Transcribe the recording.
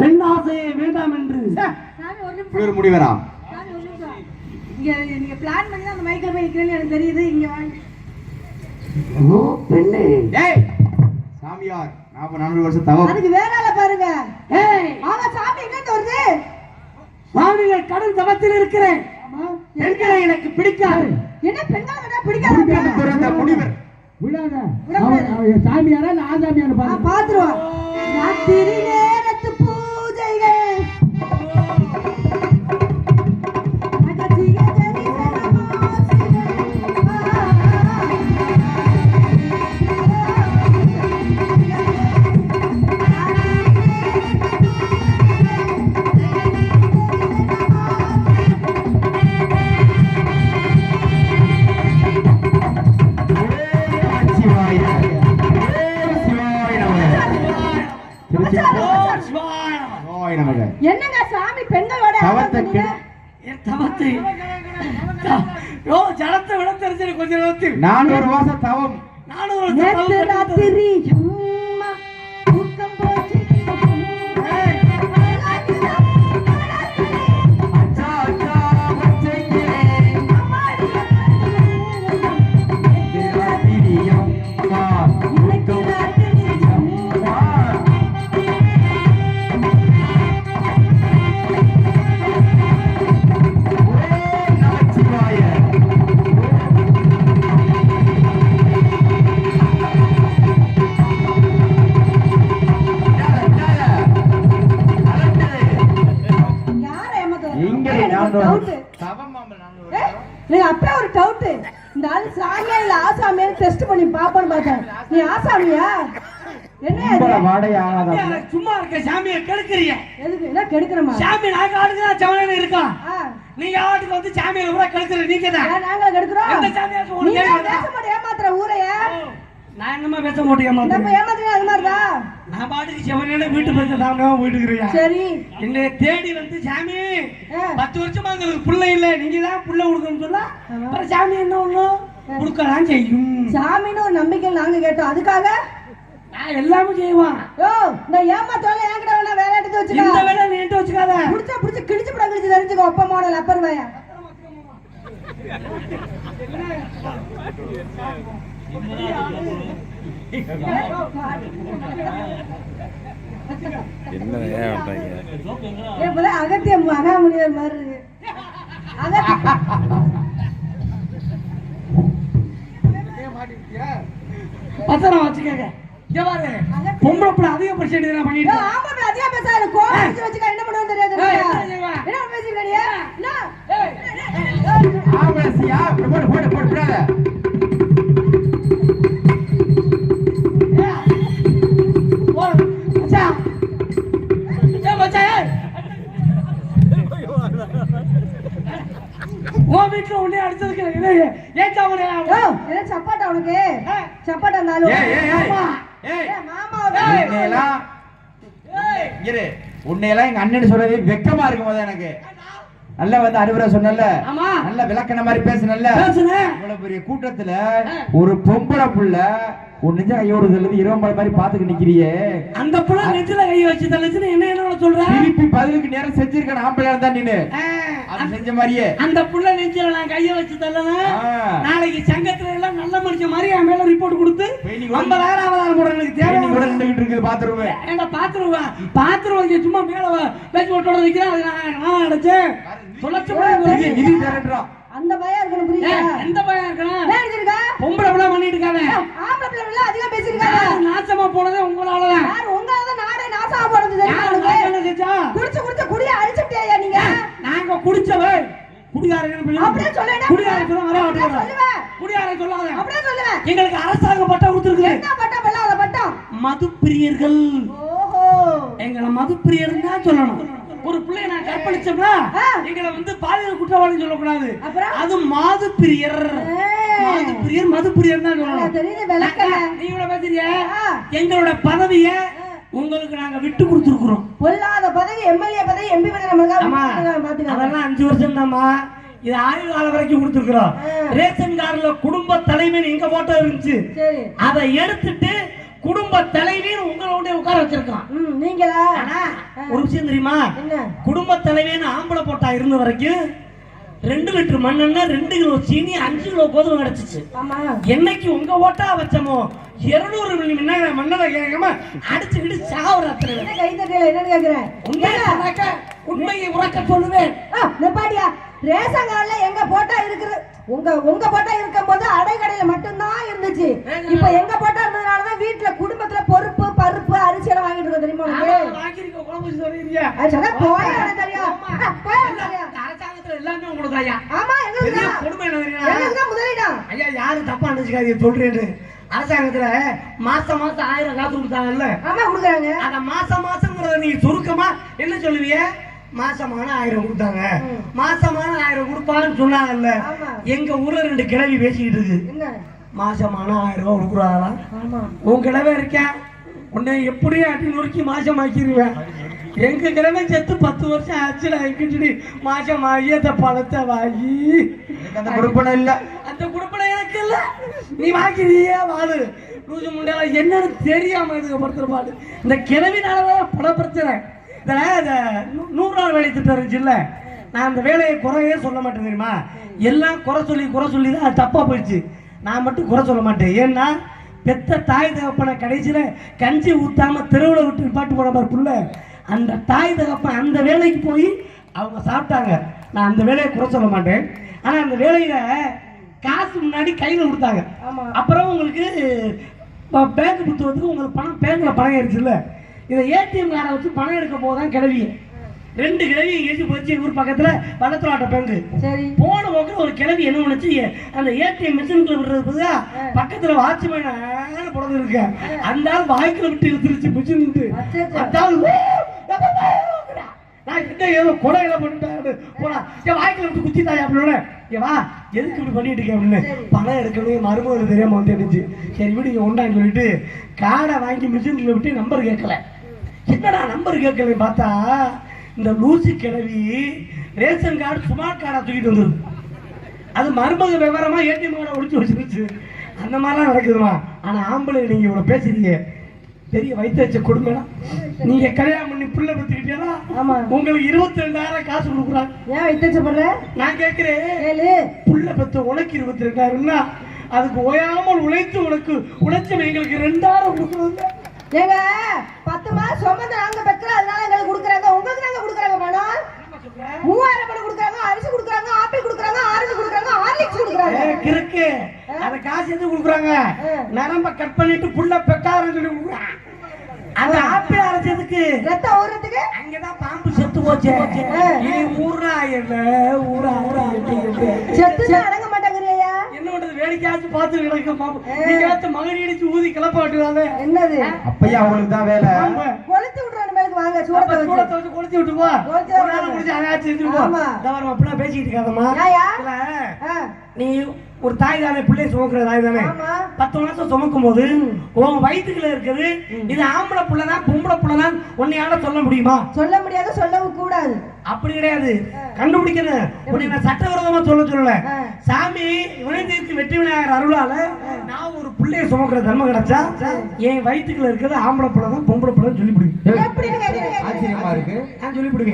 பெண்ணாசையை வேண்டாம் என்று ஒரு முடிவரா நீங்க பிளான் பண்ணி அந்த மைக்ல போய் நிக்கிறேன்னு எனக்கு தெரியுது. இங்க வாங்க. ஓ பெண்ணே, டேய் சாமியார் 40 வருஷம் தவம். அதுக்கு வேற ஆள பாருங்க. ஏய் ஆமா சாமி எங்க வருது? சாமிகள் கடும் தவத்தில் இருக்கிறேன். பெண்களை எனக்கு பிடிக்காது. என்ன பெண்களை விட பிடிக்காது? துறந்த முடிவர் விடாத. அவன் சாமியாரா இல்ல ஆசாமியாரா பாரு. பாத்துருவோம். ராத்திரி நேரத்து பூஜைகள் என்னங்க சாமி பெண்களோட ஜலத்தை விட தெரிஞ்சு கொஞ்சம் நேரத்து 400 வருஷம் தவம். 400 ராத்திரி தூக்கம் போச்சு. அப்ப ஒரு டவுட், இந்த ஆளு சாமியா இல்ல ஆசாமியா டெஸ்ட் பண்ணி பாப்போன்னு பார்த்தேன். நீ ஆசாமியா? என்ன வாடையா? சும்மா இருக்க சாமியை கெடுக்குறீங்க. எதுக்கு என்ன கெடுக்குறமா? சாமி நாங்க ஆடுதான் சவனே இருக்கோம். நீங்க ஆட்டுக்கு வந்து சாமியை கூட கெடுக்குற நீங்க தான். நாங்க கெடுக்குறோம். அந்த சாமியா உங்களுக்கு பேச மாட்டே ஏமாத்துற ஊரைய. நான் என்னமா பேச மாட்டேன் ஏமாத்துற. நம்ம ஏமாத்துறீங்க அது மாதிரிடா. நான் பாட்டுக்கு சவனே வீட்டு பேச தாங்காம போயிட்டு இருக்கறியா? சரி. என்னை தேடி வந்து சாமி 10 வருஷமா உங்களுக்கு புள்ள இல்ல, நீங்க தான் புள்ள கொடுக்கணும்னு சொல்ல. அப்புறம் சாமி என்ன ஒண்ணு கொடுக்கலாம் செய்யும். சாமின்னு ஒரு நம்பிக்கை நாங்க கேட்டோம். அதுக்காக நான் எல்லாமே செய்வான். யோ இந்த ஏமாத்தோல என்கிட்ட வேணா வேற எடுத்து வச்சுக்க. இந்த வேலை நீ எடுத்து வச்சுக்காத. புடிச்சு கிழிச்சு பட கிழிச்சு தெரிஞ்சுக்கோ. ஒப்ப மாடல் அப்பர் வாயா. என்ன ஏன்றாங்க? ஏப்பல அகத்திய மகாமுனிவர் மாதிரி இருக்கு. பத்திரம் வச்சுக்கங்க. இங்க பாரு, பொம்பளை புள்ள அதிக பிரச்சனை நான் பண்ணிட்டு. ஆம்பளை புள்ள அதிக பேசாத. கோவம் வச்சுக்க என்ன பண்ணுறது தெரியாது. என்ன பேசிக்கிறீங்க? என்ன? ஆம்பளசியா போடு போடாத. வீட்டுல உடனே அடிச்சதுக்கு ஏன் சாவனே? என்ன சப்பாட்டா உனக்கு? சப்பாட்டா இருந்தாலும் உன்னையெல்லாம் எங்க அண்ணன் சொல்றது வெக்கமா இருக்கும் போது எனக்கு நல்லா வந்து அறிவுரை சொன்னல, நல்ல விளக்கண மாதிரி பேசுனல்ல. இவ்வளவு பெரிய கூட்டத்துல ஒரு பொம்பளை புள்ள ஒரு நெஞ்ச கையோடு தள்ளுது, இரவம்பளை மாதிரி பாத்துக்கு நிக்கிறியே. அந்த புள்ள நெஞ்சில கை வச்சு தள்ளுச்சுன்னு என்ன சொல்ற? திருப்பி பதிலுக்கு நேரம் செஞ்சிருக்க ஆம்பளை தான் நீனு. அது செஞ்ச மாதிரியே அந்த புள்ள நெஞ்சில நான் கைய வச்சு தள்ளனா நாளைக்கு சங்கத்துல எல்லாம் நல்ல மனுஷன் மாதிரி என் மேல ரிப்போர்ட் கொடுத்து 50,000 கூட எனக்கு தேவை. கூட நின்னுகிட்டு இருக்குது பாத்துருவேன். ஏண்டா பாத்துருவேன் சும்மா மேல பேச்சு ஓட்டோட நிக்கிறேன். நான் அடைச்சேன் அந்த பயம் இருக்கணும். புரியுதா? எந்த பயம் இருக்கணும்? நினைச்சிருக்கா பொம்பளை புள்ள பண்ணிட்டு இருக்காங்க. ஆம்பளை புள்ள எல்லாம் அதிகம் பேசிருக்காங்க. நாசமா போனதே உங்களாலதான். உங்களாலதான் நாடே நாசமா போனது. குடிச்சு குடிய அழிச்சுட்டேயா நீங்க? நாங்க குடிச்சவே குடிகாரங்க அப்படியே சொல்லுங்க. குடிகாரங்க சொல்ல வர சொல்லுவேன். குடிகாரங்க சொல்லாத. அப்படியே சொல்லுவேன். எங்களுக்கு அரசாங்க பட்டா கொடுத்திருக்கு. என்ன பட்டா? வெள்ளாத பட்டா. மதுப்பிரியர்கள். ஓஹோ. எங்களை மதுப்பிரியர் தான் சொல்லணும். ஒரு பிள்ளைய நான் கற்பழிச்சோம்னா எங்களை வந்து பாலியல் குற்றவாளி சொல்லக்கூடாது. அது மாதுப்பிரியர். மதுப்பிரியர் தான் சொல்லணும். நீ இவ்வளவு பேசுறிய எங்களோட பதவிய உங்களுக்கு நாங்க விட்டு கொடுத்துருக்கிறோம். பொல்லாத பதவி, எம்எல்ஏ பதவி, எம்பி பதவி அதெல்லாம் 5 வருஷம் தான்மா. இது ஆயுள் காலம் வரைக்கும் கொடுத்துருக்கிறோம். ரேஷன் கார்டுல குடும்ப தலைமை எங்க போட்டோ இருந்துச்சு. அதை எடுத்துட்டு குடும்ப தலைவின்னு உங்களோட உட்கார வச்சிருக்கான். நீங்களா? ஆனா ஒரு விஷயம் தெரியுமா? என்ன? குடும்ப தலைவின்னு ஆம்பளை போட்டா இருந்த வரைக்கும் 2 லிட்டர் மண்ணெண்ணெய் 2 கிலோ சீனி 5 கிலோ கோதுமை கிடைச்சிச்சு. என்னைக்கு உங்க ஓட்டா வச்சமோ 200 மில்லி மண்ணெண்ணெய் கேட்காம அடிச்சுக்கிட்டு சாவுறாத்துல என்னன்னு கேக்குறேன். உண்மையை உறக்க சொல்லுவேன். நிப்பாடியா, ரேஷன் கார்டுல எங்க போட்டா இருக்குது, உங்க போட்டா இருக்கும் போது அடைக்கடையில மட்டும்தான் இருந்துச்சு. இப்ப எங்க போட்டா இருந்ததுனாலதான் வீட்டுல குடும்பத்துல பொறுப்பு பருப்பு அரிசி எல்லாம் வாங்கிட்டு இருக்கோம். தெரியுமா அரசாங்கத்துல எல்லாமே உங்களுக்கு ஐயா. ஆமா, கொடுமை முதலீடம் ஐயா. யாரு தப்பா நினைச்சுக்காதீங்க சொல்றேன்னு. அரசாங்கத்துல மாசம் 1000 காசு கொடுத்தாங்கல்ல? ஆமா கொடுக்குறாங்க. அத மாசம்ங்கிறத நீங்க சுருக்கமா என்ன சொல்லுவீங்க? மாசமான 1000 கொடுத்தாங்க, மாசமான 1000 கொடுப்பான்னு சொன்னாங்கல்ல. எங்க ஊர்ல 2 கிழவி பேசிக்கிட்டு இருக்கு. மாசமான 1000 ரூபாய் கொடுக்குறாங்களா? உன் கிழவை இருக்கேன் உன்னை எப்படியும் அடி நொறுக்கி மாசம் ஆக்கிடுவேன். எங்க கிழமை செத்து 10 வருஷம் ஆச்சுடா. எங்கிட்டு மாசம் ஆகி அந்த பணத்தை வாங்கி அந்த குடுப்பனை இல்ல, அந்த குடுப்பனை எனக்கு இல்ல. நீ வாங்கிறியே வாழு லூசு முண்டா. என்னன்னு தெரியாம இதுக்கப்படுத்துற இந்த கிழவினாலதான் பல பிரச்சனை. இந்த 100 நாள் வேலை திட்டம் இருந்துச்சுல்ல, நான் அந்த வேலையை குறையே சொல்ல மாட்டேன் தெரியுமா? எல்லாம் குறை சொல்லி தான் அது தப்பா போயிடுச்சு. நான் மட்டும் குறை சொல்ல மாட்டேன். ஏன்னா பெத்த தாய் தகப்பனை கடைசியில கஞ்சி ஊத்தாம தெருவில் விட்டு பாட்டு போன மாதிரி புள்ள, அந்த தாய் தகப்பன் அந்த வேலைக்கு போய் அவங்க சாப்பிட்டாங்க. நான் அந்த வேலையை குறை சொல்ல மாட்டேன். ஆனா அந்த வேலையில காசு முன்னாடி கையில கொடுத்தாங்க. அப்புறம் உங்களுக்கு பேங்க் புத்தகத்துக்கு உங்களுக்கு பணம் பேங்க்ல பணம் ஏறிச்சுல்ல, இதை ஏடிஎம் கார்டை வச்சு பணம் எடுக்க போதான் கிளவி. 2 கிழவி எங்கேயும் போச்சு. ஊர் பக்கத்துல பணத்தோட்ட பேங்கு போன போக்குல ஒரு கிழவி என்ன பண்ணுச்சு, அந்த ஏடிஎம் மிஷினுக்குள்ள விடுறது பக்கத்துல வாட்ச்மேன் புடந்து இருக்க அந்த ஆள் வாய்க்குள்ள விட்டு இழுத்துருச்சு மிஷின். நான் கிட்ட ஏதோ கொடையில பண்ணிட்டேன் போனா என் வாய்க்குள்ள விட்டு குத்திட்டாயா அப்படின்னு. ஏவா எதுக்கு இப்படி பண்ணிட்டு இருக்கேன் அப்படின்னு. பணம் எடுக்கணும் மருமகள் தெரியாம வந்துடுச்சு. சரி விடுங்க ஒன்றான்னு சொல்லிட்டு கார்டை வாங்கி மிஷினுக்குள்ள விட்டு நம்பர் கேட்கல. என்னடா நம்பர் கேட்கல பார்த்தா இந்த லூசி கிழவி ரேஷன் கார்டு ஸ்மார்ட் கார்டா தூக்கிட்டு வந்துருது. அது மருமக விவரமா ஏடிஎம் கார்டை ஒழிச்சு வச்சிருச்சு. அந்த மாதிரிலாம் நடக்குதுமா. ஆனா ஆம்பளை நீங்க இவ்வளவு பேசுறீங்க, பெரிய வயிற்று வச்ச கொடுமைனா. நீங்க கல்யாணம் பண்ணி பிள்ளை பெற்றுக்கிட்டீங்களா? உங்களுக்கு 22,000 காசு கொடுக்குறாங்க. ஏன் வயிற்று? நான் கேட்கிறேன், புள்ள பெற்ற உனக்கு 22,000 அதுக்கு ஓயாமல் உழைத்து உனக்கு உழைச்ச எங்களுக்கு 2,000 கொடுக்குறாங்க. ஏங்க 10 மாசம் சுமந்து நாங்க பெற்றோம், அதனால எங்களுக்கு கொடுக்குறாங்க. உங்களுக்கு நாங்க கொடுக்குறாங்க பணம் 3000 பணம் கொடுக்குறாங்க, அரிசி கொடுக்குறாங்க, ஆப்பிள் கொடுக்குறாங்க, ஆரஞ்சு கொடுக்குறாங்க, ஹார்லிக்ஸ் கொடுக்குறாங்க. இருக்கு அந்த காசு எது கொடுக்குறாங்க? நரம்ப கட் பண்ணிட்டு புள்ள பெக்காரன்னு சொல்லி கொடுக்குறாங்க. அந்த ஆப்பிள் அரைச்சதுக்கு ரத்தம் ஊறதுக்கு அங்கதான் பாம்பு செத்து போச்சு. ஊரா செத்து அடங்க மாட்டாங்கறியா? என்ன பண்றது? வேலைக்காச்சு பார்த்து கிடக்க நீங்க மகனீடிச்சு ஊதி கிளப்பாட்டுவாங்க. என்னது அப்பையா அவங்களுக்கு தான் வேலை. கொளுத்தி விடுறாங்க மேலுக்கு. வாங்க சூடத்தை வச்சு கொளுத்தி விட்டு போ. அப்படிலாம் பேசிட்டு இருக்காதம்மா. நீ ஒரு தாய் தானே, பிள்ளைய சுமக்கிற தாய் தானே. 10 மாசம் சுமக்கும் போது உன் வயிற்றுக்குள்ள இருக்குது இது ஆம்பளை புள்ளதான் பொம்பளை புள்ளதான் உன்னையால சொல்ல முடியுமா? சொல்ல முடியாது, சொல்லவும் கூடாது. அப்படி கிடையாது, கண்டுபிடிக்கணும். உன்னை நான் சட்டவிரோதமா சொல்லல. சாமி விளைந்திருக்கு வெற்றி விநாயகர் அருளால நான் ஒரு பிள்ளைய சுமக்கிற தர்மம் கிடைச்சா என் வயிற்றுக்குள்ள இருக்கிறது ஆம்பளை புள்ளதான் பொம்பளை புள்ளதான் சொல்லிவிடுவேன். ஆச்சரியமா இருக்கு. நான் சொல்லிவிடுவேன்.